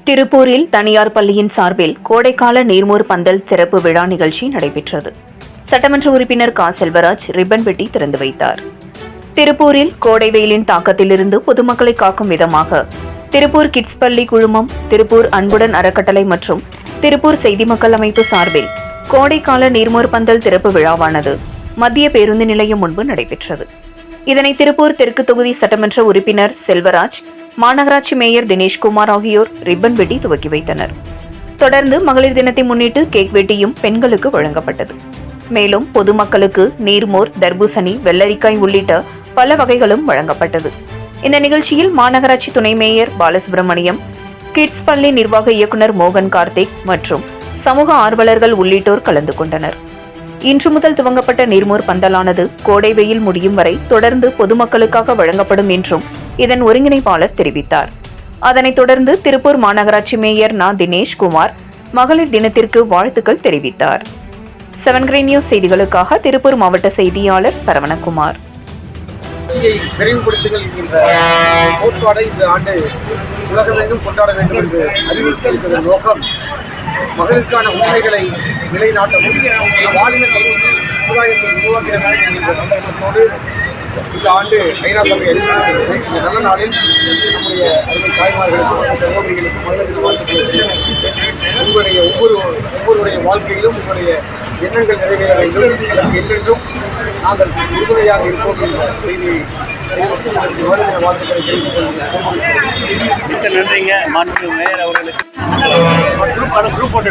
திருப்பூரில் தனியார் பள்ளியின் சார்பில் கோடைக்கால நீர்மோர் பந்தல் திறப்பு விழா நிகழ்ச்சி நடைபெற்றது. சட்டமன்ற உறுப்பினர் கா. செல்வராஜ் ரிப்பன் வெட்டி திறந்து வைத்தார். திருப்பூரில் கோடை வெயிலின் தாக்கத்திலிருந்து பொதுமக்களை காக்கும் விதமாக திருப்பூர் கிட்ஸ் பள்ளி குழுமம், திருப்பூர் அன்புடன் அறக்கட்டளை மற்றும் திருப்பூர் செய்தி மக்கள் அமைப்பு சார்பில் கோடைக்கால நீர்மோர் பந்தல் திறப்பு விழாவானது மத்திய பேருந்து நிலையம் முன்பு நடைபெற்றது. இதனை திருப்பூர் தெற்கு தொகுதி சட்டமன்ற உறுப்பினர் செல்வராஜ், மாநகராட்சி மேயர் தினேஷ்குமார் ஆகியோர் ரிப்பன் வெட்டி துவக்கி வைத்தனர். தொடர்ந்து மகளிர் தினத்தை முன்னிட்டு கேக் வெட்டியும் பெண்களுக்கு வழங்கப்பட்டது. மேலும் பொதுமக்களுக்கு நீர்மோர், தர்பூசணி, வெள்ளரிக்காய் உள்ளிட்ட பல வகைகளும் வழங்கப்பட்டது. இந்த நிகழ்ச்சியில் மாநகராட்சி துணை மேயர் பாலசுப்ரமணியம், கிட்ஸ் பள்ளி நிர்வாக இயக்குநர் மோகன் கார்த்திக் மற்றும் சமூக ஆர்வலர்கள் உள்ளிட்டோர் கலந்து கொண்டனர். இன்று முதல் துவங்கப்பட்ட நீர்மோர் பந்தலானது கோடை வெயில் முடியும் வரை தொடர்ந்து பொதுமக்களுக்காக வழங்கப்படும் என்றும் இதன் ஒருங்கிணைப்பாளர் தெரிவித்தார். அதனைத் தொடர்ந்து திருப்பூர் மாநகராட்சி மேயர் நா. தினேஷ்குமார் மகளிர் தினத்திற்கு வாழ்த்துக்கள் தெரிவித்தார். 7 கிரீன் நியூஸ் செய்திகளுக்காக திருப்பூர் மாவட்ட செய்தியாளர் சரவணகுமார். விரைவுபடுத்துங்கள் என்கின்ற கோட்பாடை இந்த ஆண்டு உலகமெங்கும் கொண்டாட வேண்டும் என்று அறிவுறுத்தியிருக்கிற நோக்கம் மகளிருக்கான உண்மைகளை நிலைநாட்டவும் பாலின சமுதாயத்தை உருவாக்கினார் என்கின்ற சந்தர்ப்பத்தோடு இந்த ஆண்டு ஐநா சபை அறிவித்திருக்கிறது. இந்த நல்ல நாளில் நம்முடைய அருமை தாய்மார்களுக்கும் சகோதரிகளுக்கும் மகளிருக்கு வாழ்த்துக்களை உங்களுடைய ஒவ்வொருவருடைய வாழ்க்கையிலும் உங்களுடைய எண்ணங்கள் நிறைவேற வேண்டும். அதற்கு என்றென்றும் நாங்கள் உறுதுணையாக இருப்போம் என்ற செய்தியை வாழ்த்துக்களை தெரிவித்துக் கொள்கிறேன். மிக்க நன்றிங்க மாண்புமிகு மேயர் அவர்களுக்கு. குரூப் போட்டு